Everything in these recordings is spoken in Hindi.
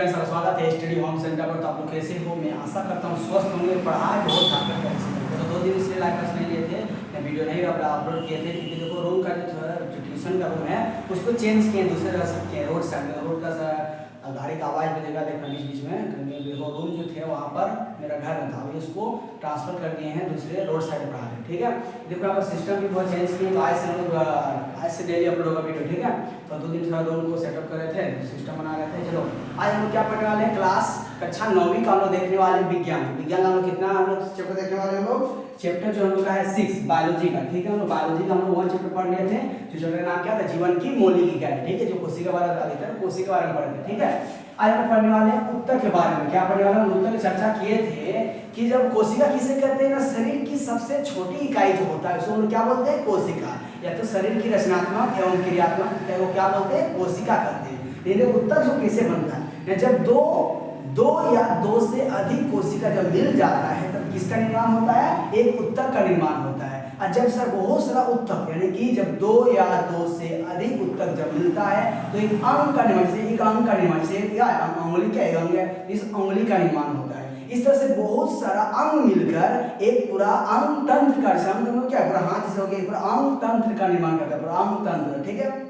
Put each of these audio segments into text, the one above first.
सर स्वागत है स्टडी होम सेंटर पर। तो आप लोग कैसे हो? मैं आशा करता हूँ स्वस्थ होंगे। पढ़ाई बहुत ताकत का तो 2 दिन इसलिए लाइव क्लास नहीं लिए थे, मैं वीडियो नहीं अपलोड किए थे क्योंकि देखो रूम का जो ट्यूशन का रूम है उसको चेंज किए, दूसरे रह सकते हैं रोड साइड में। रोड का गाड़ी का आवाज़ बजेगा देखना बीच बीच में। देखो रूम जो थे वहाँ पर मेरा घर में था, अभी उसको ट्रांसफर कर दिए हैं दूसरे रोड साइड पर आ रहे हैं। ठीक है, देखो यहाँ पर सिस्टम भी बहुत चेंज किए। तो आज से डेली अपलोड होगा वीडियो। ठीक है, तो 2 दिन थोड़ा रूम को सेटअप कर रहे थे, सिस्टम बना रहे थे। चलो आज हम लोग क्या पढ़ने वाले हैं? क्लास कक्षा 9वीं का हम लोग देखने वाले विज्ञान। विज्ञान हम लोग कितना हम लोग चैप्टर देखने वाले हम लोग? चैप्टर जो हम लोग का है 6 बायोलॉजी का। ठीक है, हम लोग बायोलॉजी का हम लोग 1 चैप्टर पढ़ लिए थे। जो चैप्टर का नाम क्या था? जीवन की मौलिक इकाई। ठीक है, जो कोशिका वाला था, कोशिका के बारे में पढ़े थे। ठीक है, आज हम पढ़ने वाले हैं उत्तर के बारे में। क्या पढ़ने वाले हैं? उत्तर की चर्चा किए थे कि जब कोशिका किसे कहते हैं ना, शरीर की सबसे छोटी इकाई जो होता है उसको हम लोग क्या बोलते हैं? कोशिका। या तो शरीर की रचनात्मक एवं क्रियात्मक वो क्या बोलते हैं? कोशिका कहते हैं। लेकिन उत्तर जो कैसे बनता है? जब दो या दो से अधिक कोशिका जब मिल जाता है तब किसका निर्माण होता है? एक उत्तक का निर्माण होता है। और जब सर बहुत सारा उत्तक यानी कि जब 2 या 2 से अधिक उत्तक जब मिलता है तो एक अंग का निर्माण से एक अंग का निर्माण से क्या अंगुली क्या अंग है? इस अंगुली का निर्माण होता है। इस तरह से बहुत सारा अंग मिलकर एक पूरा अंग तंत्र का क्या पूरा हाथ जैसे हो गया पूरा अंग तंत्र का निर्माण करता है, पूरा अंग तंत्र। ठीक है,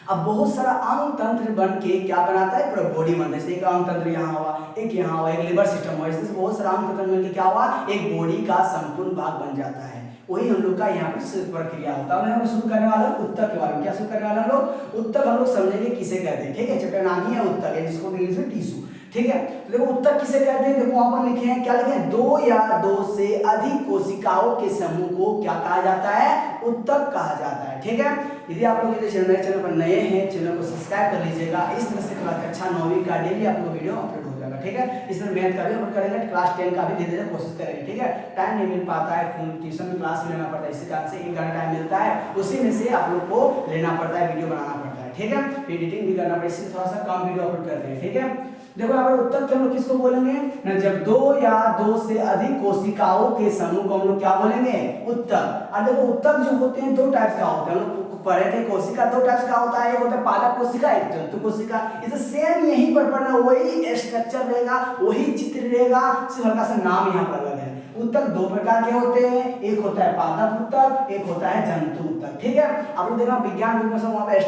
अब बहुत सारा अंग तंत्र बन के क्या बनाता है? पूरा बॉडी बनता है। जैसे एक अंग तंत्र यहाँ हुआ, एक यहाँ हुआ, एक लिवर सिस्टम हुआ, इससे बहुत सारा अंग तंत्र मिलकर क्या हुआ? एक बॉडी का संपूर्ण भाग बन जाता है। वही हम लोग का यहाँ पर प्रक्रिया होता है। हम शुरू करने वाला उत्तक के बारे में। क्या शुरू करने वाला हम लोग? उत्तक हम लोग समझेंगे किसे कहते हैं। ठीक है, चैप्टर नाम ही है उत्तक है, जिसको इंग्लिश में टिश्यू। ठीक है, तो देखो उत्तक किसे कहते हैं? देखो वहां पर लिखे हैं, क्या लिखे हैं? 2 या 2 से अधिक कोशिकाओं के समूह को क्या कहा जाता है? उत्तक कहा जाता है। ठीक है, यदि आप लोग मेरे चैनल पर नए हैं, चैनल को सब्सक्राइब कर लीजिएगा। इस तरह से क्लास कक्षा 9वीं का डेली आपको वीडियो अपलोड हो जाएगा। ठीक है, इस तरह मैथ का भी अपलोड करेंगे, क्लास 10 का भी धीरे धीरे कोशिश करेंगे। ठीक है, टाइम नहीं मिल पाता है, ट्यूशन में क्लास लेना पड़ता है, इसी कारण से 1 घंटा टाइम मिलता है, उसी में से आप लोग को लेना पड़ता है, वीडियो बनाना पड़ता है। ठीक है, एडिटिंग भी करना पड़ता है, इसलिए थोड़ा सा कम वीडियो अपलोड करते हैं। ठीक है, देखो यहाँ पर उत्तक हम लोग किसको बोलेंगे ना? जब 2 या 2 से अधिक कोशिकाओं के समूह को हम लोग क्या बोलेंगे? उत्तक। और देखो उत्तक जो होते हैं 2 टाइप्स का होता है। हम लोग पढ़े थे कोशिका 2 टाइप्स का होता है, एक होता है पादप कोशिका, एक जंतु कोशिका। इसे सेम यहीं पर पढ़ना, वही स्ट्रक्चर रहेगा, वही चित्र रहेगा, सिर्फ हल्का सा नाम यहाँ पर अलग है। उत्तक 2 प्रकार के होते हैं, एक होता है पादप उत्तक, एक होता है जंतु उत्तक। ठीक है, आप लोग देखना विज्ञान बुक में सब वहाँ पे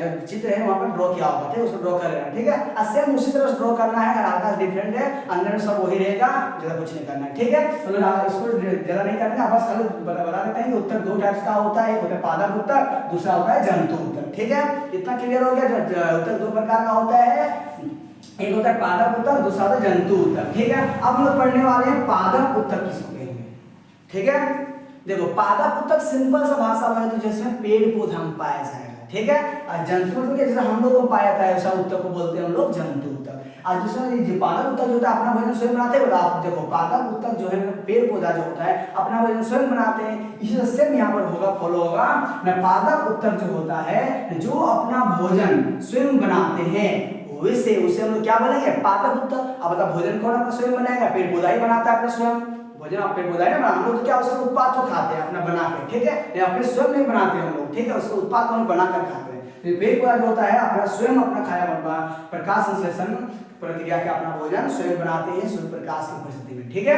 जो चित्र है वहाँ पर ड्रॉ किया होगा। ठीक है, उसको ड्रॉ कर लेना। ठीक है, सेम उसी तरह ड्रॉ करना है, हल्का डिफरेंट है, अंदर में सब वही रहेगा, ज्यादा कुछ नहीं करना है। ठीक है, तो इसको ज्यादा नहीं करना, बस खाली बता देते हैं कि उत्तक 2 टाइप्स का होता है, एक होता है पादप उत्तक, दूसरा होता है जंतु उत्तक। ठीक है, इतना क्लियर हो गया? उत्तक 2 प्रकार का होता है, एक होता है पादप उत्तक, दूसरा होता है जंतु उत्तक। ठीक है, अब हम लोग पढ़ने वाले हैं पादप उत्तक किसको कहेंगे। ठीक है, देखो पादप उत्तक सिंपल सा भाषा में तो जिसमें पेड़ पौधा में पाया जाएगा। ठीक है, और जंतु उत्तक जैसे हम लोग को पाया जाता है वैसा उत्तक को बोलते हैं हम लोग जंतु उत्तक। और जिसमें जो पादप उत्तक जो होता है अपना भोजन स्वयं बनाते हैं। आप देखो पादप उत्तक जो है पेड़ पौधा जो होता है अपना भोजन स्वयं बनाते हैं, इसी सेम यहाँ पर होगा, फॉलो होगा ना। पादप उत्तक जो होता है जो अपना भोजन स्वयं बनाते हैं वैसे उसे हम लोग क्या बोलेंगे? पादप उत्तक। अब बता भोजन कौन अपना स्वयं बनाएगा? पेड़ पौधा ही बनाता है अपना स्वयं भोजन। आप पेड़ पौधा है ना, हम लोग तो क्या उसका उत्पाद तो खाते हैं अपना बना के। ठीक है, अपने स्वयं नहीं बनाते हम लोग। ठीक है, उसका उत्पाद को हम बनाकर खाते हैं। तो पेड़ पौधा जो होता है अपना स्वयं अपना खाया प्रकाश संश्लेषण प्रक्रिया के अपना भोजन स्वयं बनाते हैं सूर्य प्रकाश की उपस्थिति में। ठीक है,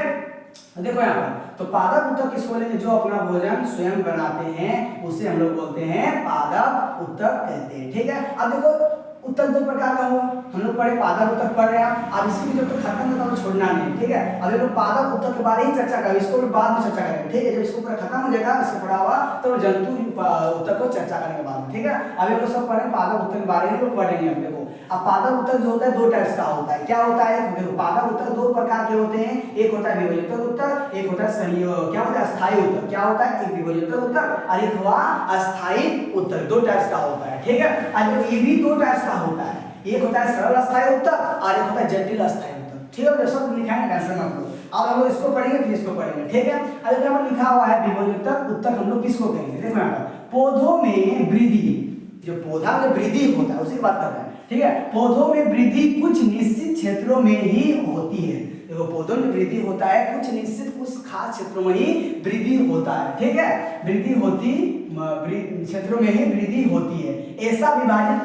देखो यहाँ पर तो पादप उत्तक किसको बोलेंगे? जो अपना भोजन स्वयं बनाते हैं उसे हम लोग बोलते हैं पादप उत्तक कहते हैं। ठीक है, अब देखो उत्तक 2 प्रकार का हुआ, हम लोग पढ़े पादप उत्तक पढ़ रहे हैं। अब इसी जब तक खत्म होता है छोड़ना नहीं। ठीक है, अब लोग पादप उत्तक के बारे ही चर्चा करेंगे, इसको बाद में चर्चा करेंगे। ठीक है, जब इसको पूरा खत्म हो जाएगा इसको पढ़ा हुआ तो जंतु उत्तक को चर्चा करेंगे बाद में। ठीक है, अब ये लोग सब पढ़े पादप उत्तक के बारे में लोग पढ़ेंगे हम। देखो अब पादप उत्तक जो होता है 2 टाइप्स का होता है। क्या होता है? देखो पादप उत्तक 2 प्रकार के होते हैं, एक होता है विभजित उत्तक, एक होता है संयोग क्या होता है? अस्थायी उत्तक। क्या होता है? एक विभजित उत्तक और एक हुआ अस्थायी उत्तक। 2 टाइप्स का होता है। ठीक है, अब ये भी 2 टाइप्स का होता है, एक होता है सरल अस्थायी उत्तक और एक होता है जटिल अस्थायी उत्तक। ठीक है, सब लिखा है, टेंशन मत लो। अब हम लोग इसको पढ़ेंगे फिर इसको पढ़ेंगे। ठीक है, अब यहाँ पर लिखा हुआ है विभजित उत्तक हम लोग किसको कहेंगे? देखो यहाँ पर पौधों में वृद्धि, जो पौधा में वृद्धि होता है उसी की बात कर रहे हैं। ठीक है, पौधों में वृद्धि कुछ निश्चित क्षेत्रों में ही होती है। देखो पौधों में वृद्धि होता है कुछ निश्चित कुछ खास क्षेत्रों में ही वृद्धि होता है। ठीक है, वृद्धि होती क्षेत्रों में ही वृद्धि होती है। ऐसा विभाजित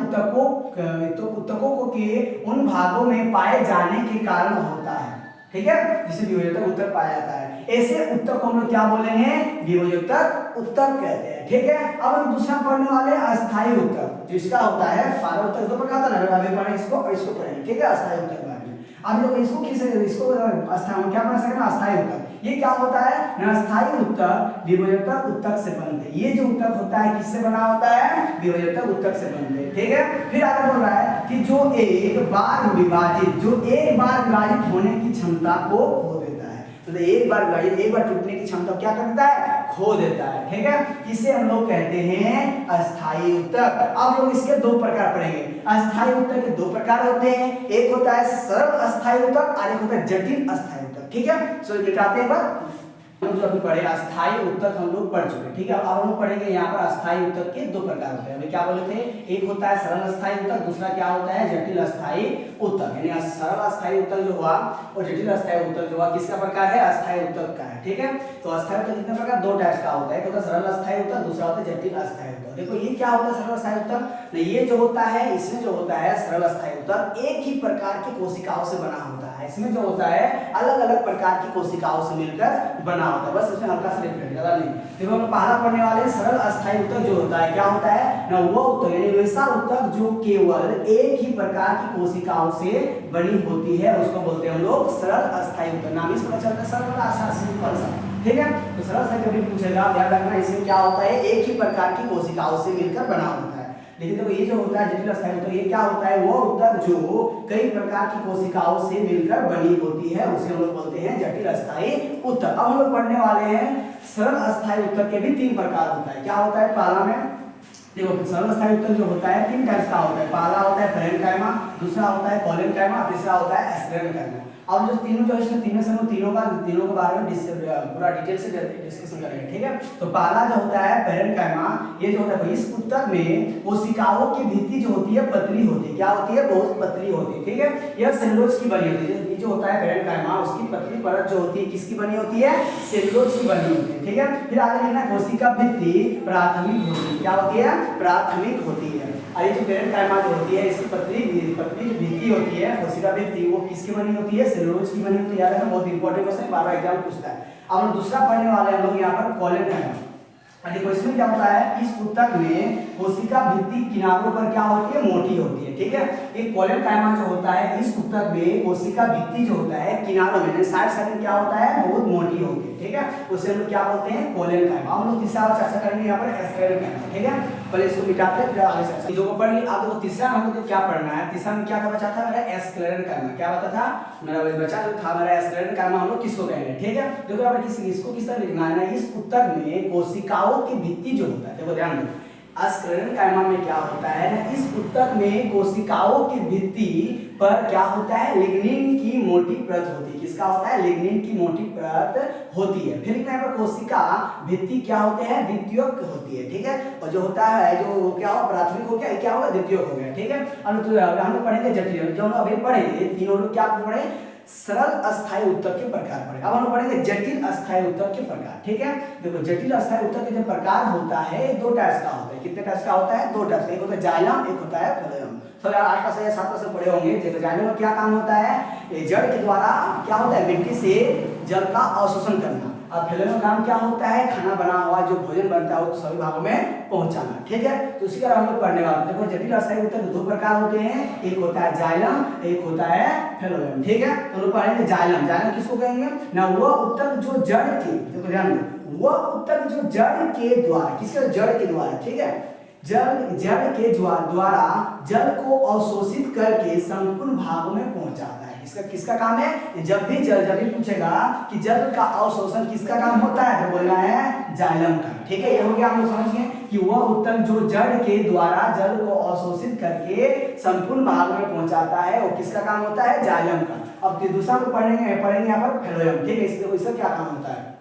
उत्तकों को के उन भागों में पाए जाने के कारण होता है, ठीक है, जिसे विभोजक उत्तक पाया जाता है। ऐसे उत्तक को हम लोग क्या बोलेंगे, विभोजक उत्तक कहते हैं, ठीक है। अब हम दूसरा पढ़ने वाले अस्थायी उत्तक, जिसका होता है सारा उत्तक तो प्रकार था ना, अभी पढ़े इसको और इसको पढ़ेंगे, ठीक है। अस्थायी उत्तक अब लोग इसको इसको अस्थायी क्या बना सकते हैं, अस्थायी उत्तक। ये क्या होता है ना, अस्थायी उत्तक विभोजक उत्तक से बनते हैं। ये जो उत्तक होता है किससे बना होता है, विभोजक उत्तक से बनते हैं, ठीक है। फिर आगे बोल रहा है कि जो एक बार विभाजित होने की क्षमता को खो देता है, तो एक बार टूटने की क्षमता क्या करता है, खो देता है, ठीक है। इसे हम लोग कहते हैं अस्थायी उत्तक। अब लोग इसके दो प्रकार पढ़ेंगे। अस्थायी उत्तक के दो प्रकार होते हैं, एक होता है सरल अस्थायी उत्तक और एक होता है जटिल अस्थायी उत्तक, ठीक है। सो मिटाते हैं बात, हम जो अभी पढ़े अस्थायी उत्तक हम लोग पढ़ चुके, ठीक है। अब हम लोग पढ़ेंगे यहाँ पर अस्थायी उत्तक के दो प्रकार होते हैं। अभी क्या बोले थे, एक होता है सरल अस्थायी उत्तक, दूसरा क्या होता है जटिल अस्थायी उत्तक। यानी सरल अस्थायी उत्तक जो हुआ और जटिल अस्थायी उत्तक जो हुआ किसका प्रकार है, अस्थायी उत्तक का है, ठीक है। तो अस्थायी उत्तक कितने प्रकार, दो टाइप्स का होता है, एक होता है सरल अस्थायी उत्तक, दूसरा होता है जटिल अस्थायी उत्तक। देखो ये क्या होता है सरल अस्थायी उत्तक, ये जो होता है इसमें जो होता है सरल अस्थायी उत्तक एक ही प्रकार की कोशिकाओं से बना होता है। इसमें जो होता है अलग अलग प्रकार की कोशिकाओं से मिलकर बना होता है, बस इसमें हल्का सा डिफरेंट, ज्यादा नहीं। देखो हम पहला पढ़ने वाले सरल अस्थायी उत्तक जो होता है क्या होता है ना, वो उत्तक यानी वैसा उत्तक जो केवल एक ही प्रकार की कोशिकाओं से बनी होती है, उसको बोलते हैं हम लोग सरल अस्थायी उत्तक। नाम इस पता चलता है सरल अस्थायी सिंपल सा, ठीक है। तो सरल अस्थायी कभी पूछेगा याद रखना, इसमें क्या होता है एक ही प्रकार की कोशिकाओं से मिलकर बना होता है। लेकिन देखो ये जो होता है जटिल अस्थायी उत्तक, ये क्या होता है, वो उत्तक जो कई प्रकार की कोशिकाओं से मिलकर बनी होती है, उसे हम लोग बोलते हैं जटिल अस्थायी उत्तक। अब हम लोग पढ़ने वाले हैं सरल अस्थायी उत्तक के भी तीन प्रकार होता है। क्या होता है, पहला में देखो सरल अस्थायी उत्तक जो होता है तीन टाइप्स का होता है। पहला होता है पैरेन्काइमा, दूसरा होता है कोलेनकाइमा, तीसरा होता है एस्क्लेरेनकाइमा। अब जो तीनों जो इसमें तीनों से हम तीनों के बारे में पूरा डिटेल से डिस्कशन करेंगे, ठीक है। तो पहला जो होता है पैरेन्काइमा, ये जो होता है इस उत्तक में कोशिकाओं की भित्ति जो होती है पतली होती है, क्या होती है, बहुत पतली होती है, ठीक है। यह सेलुलोज की बनी होती है। ये जो होता है पैरेन्काइमा उसकी पतली परत जो होती है किसकी बनी होती है, सेलुलोज की बनी होती है, ठीक है। फिर आगे लिखना कोशिका भित्ति प्राथमिक होती है, क्या होती है, प्राथमिक होती है। और ये जो पैरेन्काइमा जो होती है इसकी पतली जो भित्ति होती है कोशिका भित्ति वो किसकी बनी होती है, सेलुलोज की बनी होती है। याद रखना बहुत इंपॉर्टेंट क्वेश्चन, बार बार एग्जाम पूछता है। अब हम दूसरा पढ़ने वाले हम लोग यहाँ पर कोलेनकाइमा। देखो इसमें क्या होता है, इस उत्तक में कोशिका भित्ति किनारों पर क्या होती है, मोटी होती है, ठीक है। एक कोलेनकाइमा जो होता है इस उत्तक में कोशिका भित्ति जो होता है किनारों में साइड में क्या होता है, बहुत मोटी होती है, ठीक है। उसे हम लोग क्या बोलते हैं, कोलेनकाइमा। हम लोग तीसरा चर्चा करेंगे यहाँ पर एस्क्लेरेनकाइमा, ठीक है। पहले इसको मिटाते हैं फिर आगे चर्चा दो को पढ़ ली। अब देखो तीसरा हम लोग क्या पढ़ना है, तीसरा में क्या बचा था मेरा, एस्क्लेरेनकाइमा। क्या बता था मेरा बचा था मेरा एस्क्लेरेनकाइमा, हम लोग किसको कहेंगे, ठीक है। देखो यहाँ पर इसको किस तरह लिखना है ना, इस उत्तक में कोशिकाओं की भित्ति जो होता है, देखो ध्यान दो एस्क्लेरेनकाइमा में क्या होता है ना, इस उत्तक में कोशिकाओं की भित्ति पर क्या होता है, लिग्निन की मोटी परत होती है। किसका होता है, लिग्निन की मोटी परत होती है। फिर यहाँ पर कोशिका भित्ति क्या होते हैं, द्वितीयक होती है, ठीक है। और जो होता है जो क्या हो, प्राथमिक हो गया, क्या होगा, द्वितीयक हो गया, ठीक है। अब हम लोग पढ़ेंगे जटिल, जो हम अभी पढ़ेंगे तीनों लोग क्या पढ़े, सरल अस्थायी उत्तक के प्रकार पढ़े। अब हम लोग पढ़ेंगे जटिल अस्थायी उत्तक के प्रकार, ठीक है। देखो जटिल अस्थायी उत्तक के जो प्रकार होता है दो टाइप्स का होता है। कितने टाइप्स का होता है, दो टाइप्स। एक होता है जाइलम, एक होता है फ्लोएम। तो यार 8 से 7 से पढ़े होंगे। जैसे जाइलम में क्या काम होता है, जड़ के द्वारा क्या होता है, मिट्टी से जल का अवशोषण करना। और फ्लोएम का काम क्या होता है, खाना बना हुआ जो भोजन बनता है वो सभी भागों में पहुंचाना, ठीक है। तो उसी का हम लोग पढ़ने वाले हैं। देखो जटिल अस्थायी उत्तक दो प्रकार होते हैं, एक होता है जाइलम, एक होता है फ्लोएम, ठीक है। तो लोग पढ़ेंगे जाइलम। जाइलम किसको कहेंगे ना, वो उत्तक जो जड़ के, देखो ध्यान दो, वो उत्तक जो जड़ के द्वारा, किसके जड़ के द्वारा, ठीक है, जड़ के द्वारा जल को अवशोषित करके संपूर्ण भागों में पहुंचाता है। इसका किसका काम है, जब भी पूछेगा कि जल का अवशोषण किसका काम होता है तो बोलना है जाइलम का, ठीक है। ये हो गया, हम लोग समझ गए कि वह उत्तक जो जड़ के द्वारा जल को अवशोषित करके संपूर्ण भागों में पहुंचाता है वो किसका काम होता है, जाइलम का। अब दूसरा को पढ़ेंगे यहाँ पर फ्लोएम, ठीक है। इसका क्या काम होता है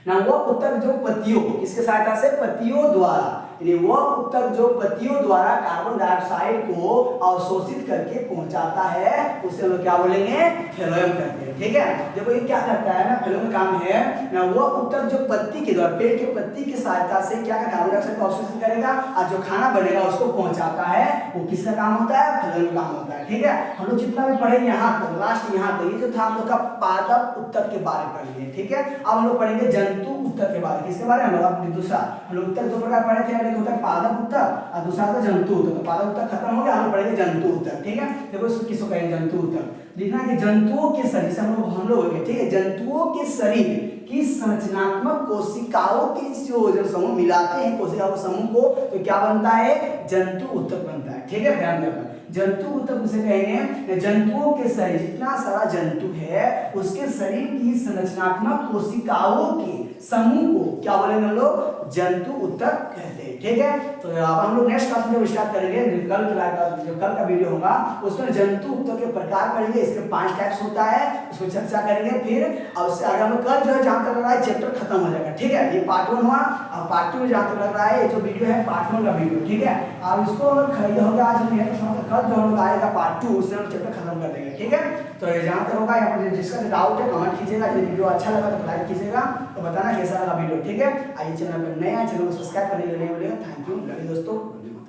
ना, वो उत्तक जो पत्तियों, किसके सहायता से, पत्तियों द्वारा यानी वह ऊतक जो पत्तियों द्वारा कार्बन डाइऑक्साइड को अवशोषित करके पहुंचाता है उसे हम लोग क्या बोलेंगे, फ्लोएम कहते हैं। ठीक है, देखो ये क्या करता है ना, फ्लोएम का काम है ना, वह ऊतक जो पत्ती के द्वारा, पेड़ के पत्ती की सहायता से क्या कार्बन डाइऑक्साइड को अवशोषित करेगा और जो खाना बनेगा उसको पहुंचाता है, वो किसका काम होता है, फ्लोएम का काम होता है। ठीक है, हम लोग जितना भी पढ़ेंगे यहाँ तक, लास्ट यहाँ तक, ये जो था हम लोग का पादप ऊतक के बारे में पढ़ेंगे। ठीक है, अब हम लोग पढ़ेंगे जंतु ऊतक के बारे में। किसके बारे में, हम लोग दूसरा, हम लोग ऊतक दो प्रकार पढ़े थे, एक होता है पादप ऊतक और दूसरा होता है जंतु ऊतक। पादप ऊतक खत्म हो गया, हम पढ़ेंगे जंतु ऊतक। ठीक है, देखो इसको किसको कहेंगे, जंतु ऊतक। लिखना कि जंतुओं के शरीर से हम लोग हो गए। ठीक है, जंतुओं के शरीर की संरचनात्मक कोशिकाओं के जो जब समूह मिलाते हैं कोशिका को समूह को, तो क्या बनता है, जंतु ऊतक बनता है। ठीक है, ध्यान देना, जंतु ऊतक उसे कहेंगे जंतुओं के शरीर, जितना सारा जंतु है उसके शरीर की संरचनात्मक कोशिकाओं के समूह को क्या बोलेंगे हम लोग, जंतु ऊतक कहते हैं। ठीक है, तो अब हम लोग नेक्स्ट क्लास में स्टार्ट करेंगे, कल का वीडियो होगा उसमें जंतु ऊतक के प्रकार पढ़ेंगे, इसके 5 टाइप्स होता है, उसको चर्चा करेंगे। फिर और उससे आगे हम लोग कल जो है जहां तक लग रहा है चैप्टर खत्म हो जाएगा। ठीक है, ये पार्ट 1 हुआ, और पार्ट 2 जहां तक लग रहा है ये जो वीडियो है पार्ट 1 का वीडियो। ठीक है, अब इसको खरीद हो गया आज हम ये, तो कल जो हम लोग आएगा पार्ट 2, उससे हम चैप्टर खत्म कर देंगे। ठीक है, तो ये जहां तक होगा, यहाँ पर जिसका डाउट है कमेंट कीजिएगा, यदि वीडियो अच्छा लगा तो लाइक कीजिएगा, तो बताना कैसा लगा वीडियो। ठीक है, आइए चैनल पर नए आए, चैनल को सब्सक्राइब करने के लिए नहीं भूलिएगा। थैंक यू दोस्तों।